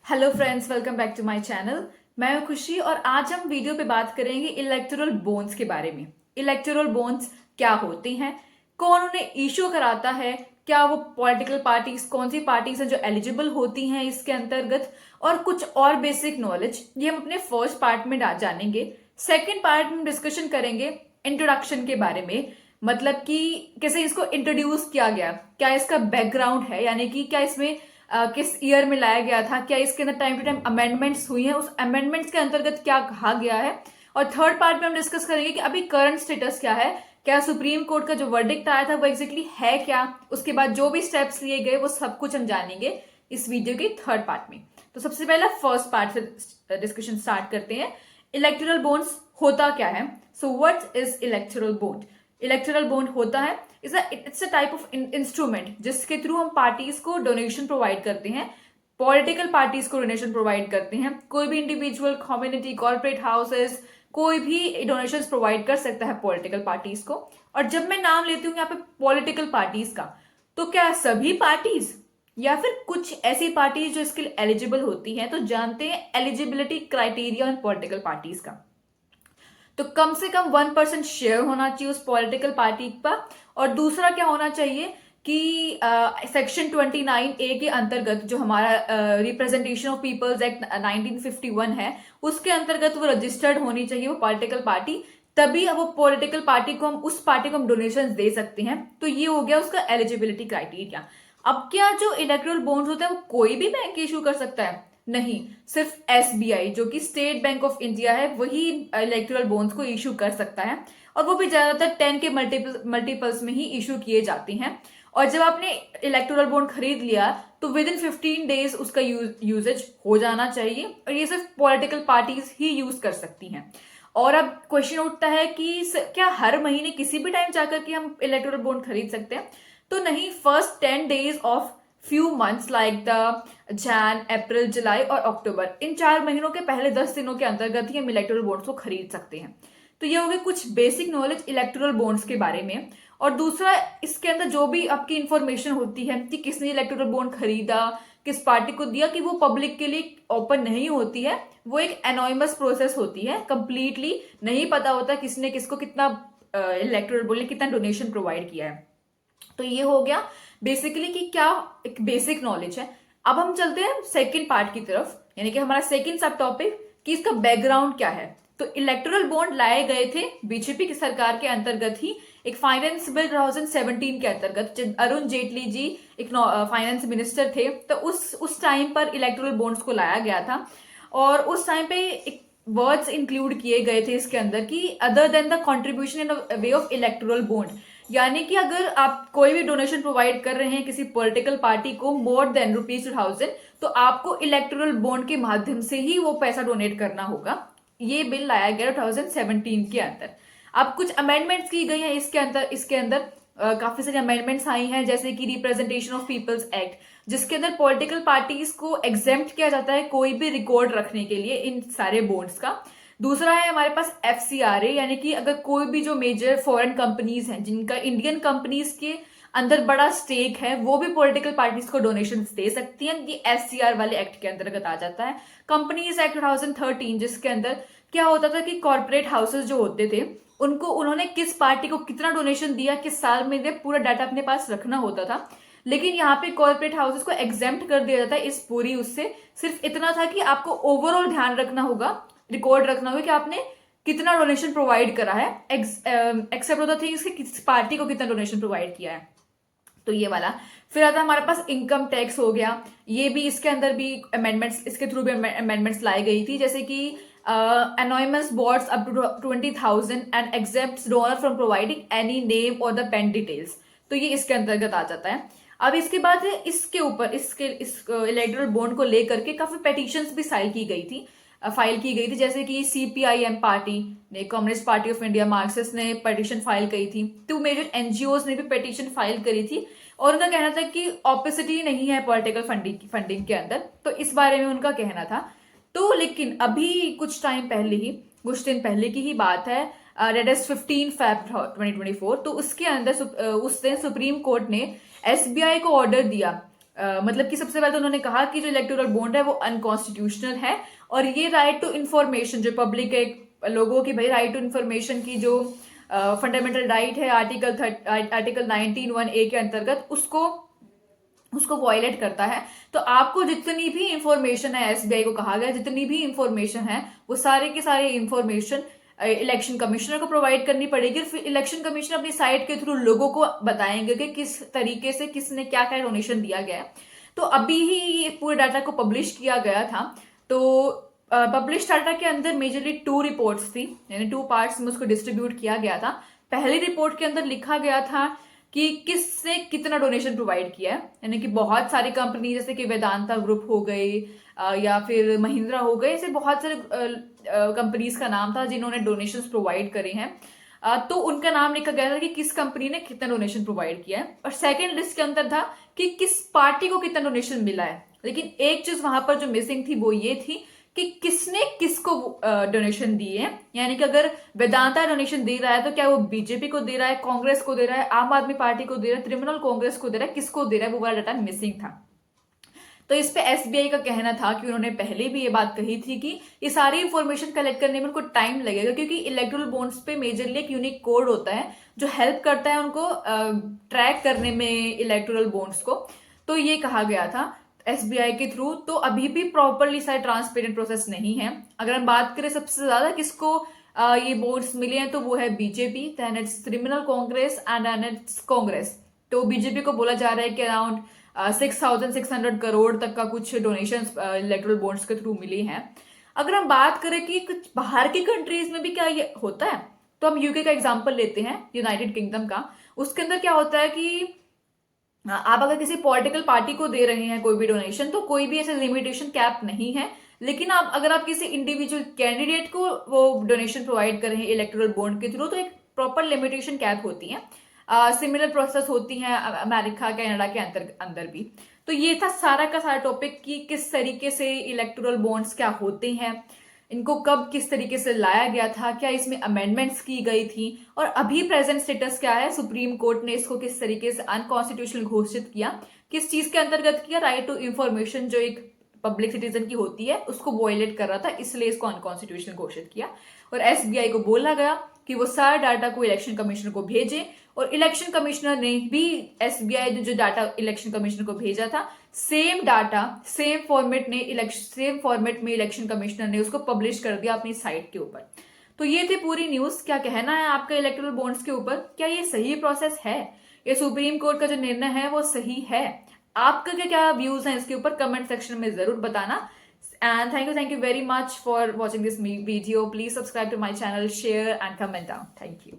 Hello friends, welcome back to my channel. मैं हूं खुशी और आज हम वीडियो पे बात करेंगे इलेक्टोरल बॉन्ड्स के बारे में। इलेक्टोरल बॉन्ड्स क्या होते हैं, कौन उन्हें इशू कराता है, क्या वो पॉलिटिकल पार्टीज, कौन सी पार्टीज हैं जो एलिजिबल होती हैं इसके अंतर्गत, और कुछ और बेसिक नॉलेज ये हम अपने फर्स्ट पार्ट में जानेंगे। सेकेंड पार्ट में डिस्कशन करेंगे इंट्रोडक्शन के बारे में, मतलब कि कैसे इसको इंट्रोड्यूस किया गया, क्या इसका बैकग्राउंड है, यानी कि क्या इसमें किस ईयर में लाया गया था, क्या इसके अंदर टाइम टू टाइम अमेंडमेंट्स हुई हैं, उस अमेंडमेंट्स के अंतर्गत क्या कहा गया है। और थर्ड पार्ट में हम डिस्कस करेंगे कि अभी करंट स्टेटस क्या है, क्या सुप्रीम कोर्ट का जो वर्डिक्ट आया था वो एग्जैक्टली है क्या, उसके बाद जो भी स्टेप्स लिए गए वो सब कुछ हम जानेंगे इस वीडियो के थर्ड पार्ट में। तो सबसे पहले फर्स्ट पार्ट से डिस्कशन स्टार्ट करते हैं। इलेक्टोरल बॉन्ड्स होता क्या है। So what is electoral bond. Electoral bond होता है it's a type of instrument जिसके थ्रू हम पार्टीज को डोनेशन प्रोवाइड करते हैं, पॉलिटिकल पार्टीज को डोनेशन प्रोवाइड करते हैं। कोई भी इंडिविजुअल, कम्युनिटी, कॉर्पोरेट हाउसेस, कोई भी डोनेशंस प्रोवाइड कर सकता है पॉलिटिकल पार्टीज को। और जब मैं नाम लेती हूँ यहाँ पे पॉलिटिकल पार्टीज का, तो क्या सभी पार्टीज या फिर कुछ ऐसी पार्टीज जो इसके लिए एलिजिबल होती हैं। तो जानते हैं एलिजिबिलिटी क्राइटेरिया पॉलिटिकल पार्टीज का। तो कम से कम 1% शेयर होना चाहिए उस पॉलिटिकल पार्टी का। और दूसरा क्या होना चाहिए कि सेक्शन 29A के अंतर्गत जो हमारा रिप्रेजेंटेशन ऑफ पीपल्स एक्ट 1951 है, उसके अंतर्गत वो रजिस्टर्ड होनी चाहिए वो पॉलिटिकल पार्टी, तभी अब वो पॉलिटिकल पार्टी को हम उस पार्टी को हम डोनेशन दे सकते हैं। तो ये हो गया उसका एलिजिबिलिटी क्राइटेरिया। अब क्या जो इलेक्टोरल बॉन्ड्स होता है वो कोई भी बैंक इशू कर सकता है? नहीं, सिर्फ एसबीआई जो कि स्टेट बैंक ऑफ इंडिया है वही इलेक्टोरल बॉन्ड्स को इशू कर सकता है, और वो भी ज्यादातर 10 के मल्टीपल्स में ही इशू किए जाते हैं। और जब आपने इलेक्टोरल बॉन्ड खरीद लिया तो विद इन 15 डेज उसका यूजेज हो जाना चाहिए, और ये सिर्फ पॉलिटिकल पार्टीज ही यूज कर सकती हैं। और अब क्वेश्चन उठता है कि क्या हर महीने किसी भी टाइम जाकर के हम इलेक्टोरल बॉन्ड खरीद सकते हैं? तो नहीं, first 10 days of few months like the Jan, April, July और अक्टूबर, इन 4 महीनों के पहले 10 दिनों के अंतर्गत ही हम इलेक्टोरल बॉन्ड्स को खरीद सकते हैं। तो ये हो गए कुछ बेसिक नॉलेज इलेक्टोरल बॉन्ड्स के बारे में। और दूसरा, इसके अंदर जो भी आपकी इंफॉर्मेशन होती है कि किसने इलेक्टोरल बॉन्ड खरीदा, किस पार्टी को दिया, कि वो पब्लिक के लिए ओपन नहीं होती है। वो एक एनोनिमस प्रोसेस होती है, कंप्लीटली नहीं पता होता किसने किसको कितना इलेक्टोरल बॉन्ड, कितना डोनेशन प्रोवाइड किया है। तो ये हो गया बेसिकली कि क्या एक बेसिक नॉलेज है। अब हम चलते हैं सेकंड पार्ट की तरफ, यानी कि हमारा सेकंड सब टॉपिक कि इसका बैकग्राउंड क्या है। तो इलेक्टोरल बॉन्ड लाए गए थे बीजेपी की सरकार के अंतर्गत ही, एक फाइनेंस बिल 2017 के अंतर्गत। अरुण जेटली जी एक फाइनेंस मिनिस्टर थे, तो उस टाइम पर इलेक्टोरल बॉन्ड्स को लाया गया था। और उस टाइम पे एक वर्ड्स इंक्लूड किए गए थे इसके अंदर कि other than the contribution in way of electoral bond, यानी कि अगर आप कोई भी डोनेशन प्रोवाइड कर रहे हैं किसी पॉलिटिकल पार्टी को मोर देन ₹2000, तो आपको इलेक्टोरल बॉन्ड के माध्यम से ही वो पैसा डोनेट करना होगा। ये बिल लाया गया 2017 के अंदर। अब कुछ अमेंडमेंट्स की गई हैं इसके अंदर काफी सारी अमेंडमेंट्स आई हैं, जैसे कि रिप्रेजेंटेशन ऑफ पीपल्स एक्ट, जिसके अंदर पॉलिटिकल पार्टीज को एग्जेम्प्ट किया जाता है कोई भी रिकॉर्ड रखने के लिए इन सारे बॉन्ड्स का। दूसरा है हमारे पास FCRA, यानी कि अगर कोई भी जो मेजर फॉरेन कंपनीज हैं जिनका इंडियन कंपनीज के अंदर बड़ा स्टेक है, वो भी पॉलिटिकल पार्टीज को डोनेशन दे सकती हैं। ये SCR वाले एक्ट के अंतर्गत आ जाता है। कंपनीज एक्ट 2013, जिसके अंदर क्या होता था कि कॉर्पोरेट हाउसेज जो होते थे उनको उन्होंने किस पार्टी को कितना डोनेशन दिया, किस साल में दिया, पूरा डाटा अपने पास रखना होता था। लेकिन यहाँ पे कॉर्पोरेट हाउसेस को एग्जेम्प्ट कर दिया जाता है इस पूरी उससे। सिर्फ इतना था कि आपको ओवरऑल ध्यान रखना होगा, रिकॉर्ड रखना होगा कि आपने कितना डोनेशन प्रोवाइड करा है, एक्सेप्ट होता थिंग्स कि किस पार्टी को कितना डोनेशन प्रोवाइड किया है। तो ये वाला। फिर आता है हमारे पास इनकम टैक्स हो गया। ये भी इसके अंदर भी अमेंडमेंट्स, इसके थ्रू भी अमेंडमेंट्स लाई गई थी, जैसे कि anonymous boards up to 20,000 and exempts donor from providing any name or the pen details। तो ये इसके अंतर्गत आ जाता है। अब इसके बाद इसके ऊपर इस इलेक्टोरल बॉन्ड को लेकर के काफी पेटिशंस भी फाइल की गई थी, जैसे कि CPIM पार्टी ने, communist party of India, Marxist ने पेटिशन फाइल करी थी। 2 मेजर NGOs ने भी पेटिशन फाइल करी थी, और उनका कहना था कि ऑपोसिटी नहीं है पॉलिटिकल फंडिंग के अंदर। तो इस बारे में उनका कहना था। तो लेकिन अभी कुछ दिन पहले की ही बात है, डेट इज 15 Feb 2024। तो उसके अंदर उस दिन सुप्रीम कोर्ट ने SBI को ऑर्डर दिया मतलब कि सबसे पहले तो उन्होंने कहा कि जो इलेक्टोरल बॉन्ड है वो अनकॉन्स्टिट्यूशनल है, और ये राइट टू इंफॉर्मेशन जो पब्लिक के लोगों की भाई राइट टू इंफॉर्मेशन की जो फंडामेंटल राइट है आर्टिकल 19(1)(a) के अंतर्गत उसको वायलेट करता है। तो आपको जितनी भी इंफॉर्मेशन है, एसबीआई को कहा गया जितनी भी इंफॉर्मेशन है वो सारे के सारे इंफॉर्मेशन इलेक्शन कमिश्नर को प्रोवाइड करनी पड़ेगी। फिर इलेक्शन कमिश्नर अपनी साइट के थ्रू लोगों को बताएंगे कि किस तरीके से किसने क्या क्या डोनेशन दिया गया है। तो अभी ही ये पूरे डाटा को पब्लिश किया गया था। तो पब्लिश डाटा के अंदर मेजरली 2 रिपोर्ट्स थी, यानी 2 पार्ट्स में उसको डिस्ट्रीब्यूट किया गया था। पहली रिपोर्ट के अंदर लिखा गया था कि किसने कितना डोनेशन प्रोवाइड किया है, यानी कि बहुत सारी कंपनी जैसे कि वेदांता ग्रुप हो गई या फिर महिंद्रा हो गए, ऐसे बहुत सारे कंपनीज का नाम था जिन्होंने डोनेशंस प्रोवाइड करे हैं। तो उनका नाम लिखा गया था कि किस कंपनी ने कितना डोनेशन प्रोवाइड किया है। और सेकंड लिस्ट के अंदर था कि किस पार्टी को कितना डोनेशन मिला है। लेकिन एक चीज वहां पर जो मिसिंग थी वो ये थी कि किसने किसको डोनेशन दिए हैं, यानी कि अगर वेदांता डोनेशन दे रहा है तो क्या वो बीजेपी को दे रहा है, कांग्रेस को दे रहा है, आम आदमी पार्टी को दे रहा है, तृणमूल कांग्रेस को दे रहा है, किसको दे रहा है, वो वाला डाटा मिसिंग था। तो इस पे एसबीआई का कहना था कि उन्होंने पहले भी ये बात कही थी कि ये सारी इंफॉर्मेशन कलेक्ट करने में उनको टाइम लगेगा, क्योंकि इलेक्टोरल बॉन्ड्स पे मेजरली एक यूनिक कोड होता है जो हेल्प करता है उनको ट्रैक करने में इलेक्टोरल बॉन्ड्स को। तो ये कहा गया था एसबीआई के थ्रू। तो अभी भी प्रॉपरली सारे ट्रांसपेरेंट प्रोसेस नहीं है। अगर हम बात करें सबसे ज्यादा किसको ये बॉन्ड्स मिले हैं तो वो है BJP, then it's Trinamool Congress and then it's Congress. तो बीजेपी को बोला जा रहा है कि अराउंड 6,600 करोड़ तक का कुछ डोनेशन इलेक्टोरल बॉन्ड्स के थ्रू मिली हैं। अगर हम बात करें कि कुछ बाहर की कंट्रीज में भी क्या ये होता है, तो हम यूके का एग्जांपल लेते हैं, यूनाइटेड किंगडम का। उसके अंदर क्या होता है कि आप अगर किसी पॉलिटिकल पार्टी को दे रहे हैं कोई भी डोनेशन तो कोई भी ऐसे लिमिटेशन कैप नहीं है। लेकिन अगर आप किसी इंडिविजुअल कैंडिडेट को वो डोनेशन प्रोवाइड कर रहे हैं इलेक्टोरल बॉन्ड के थ्रू तो एक प्रॉपर लिमिटेशन कैप होती है। सिमिलर प्रोसेस होती है अमेरिका कनाडा के अंदर भी। तो ये था सारा का सारा टॉपिक कि किस तरीके से इलेक्टोरल बॉन्ड्स क्या होते हैं, इनको कब किस तरीके से लाया गया था, क्या इसमें अमेंडमेंट्स की गई थी, और अभी प्रेजेंट स्टेटस क्या है, सुप्रीम कोर्ट ने इसको किस तरीके से अनकॉन्स्टिट्यूशनल घोषित किया, किस चीज के अंतर्गत किया, राइट टू इंफॉर्मेशन जो एक पब्लिक सिटीजन की होती है उसको वॉयलेट कर रहा था, इसलिए इसको अनकॉन्स्टिट्यूशनल घोषित किया। और एसबीआई को बोला गया कि वो सारा डाटा को इलेक्शन कमिश्नर को भेजे, और इलेक्शन कमिश्नर ने भी एसबीआई ने जो डाटा इलेक्शन कमिश्नर को भेजा था सेम डाटा सेम फॉर्मेट में इलेक्शन कमिश्नर ने उसको पब्लिश कर दिया अपनी साइट के ऊपर। तो ये थी पूरी न्यूज। क्या कहना है आपका इलेक्टोरल बॉन्ड्स के ऊपर, क्या ये सही प्रोसेस है, ये सुप्रीम कोर्ट का जो निर्णय है वो सही है? आपका क्या क्या व्यूज हैं इसके ऊपर कमेंट सेक्शन में जरूर बताना। And thank you very much for watching this video. Please subscribe to my channel, share and comment down. Thank you.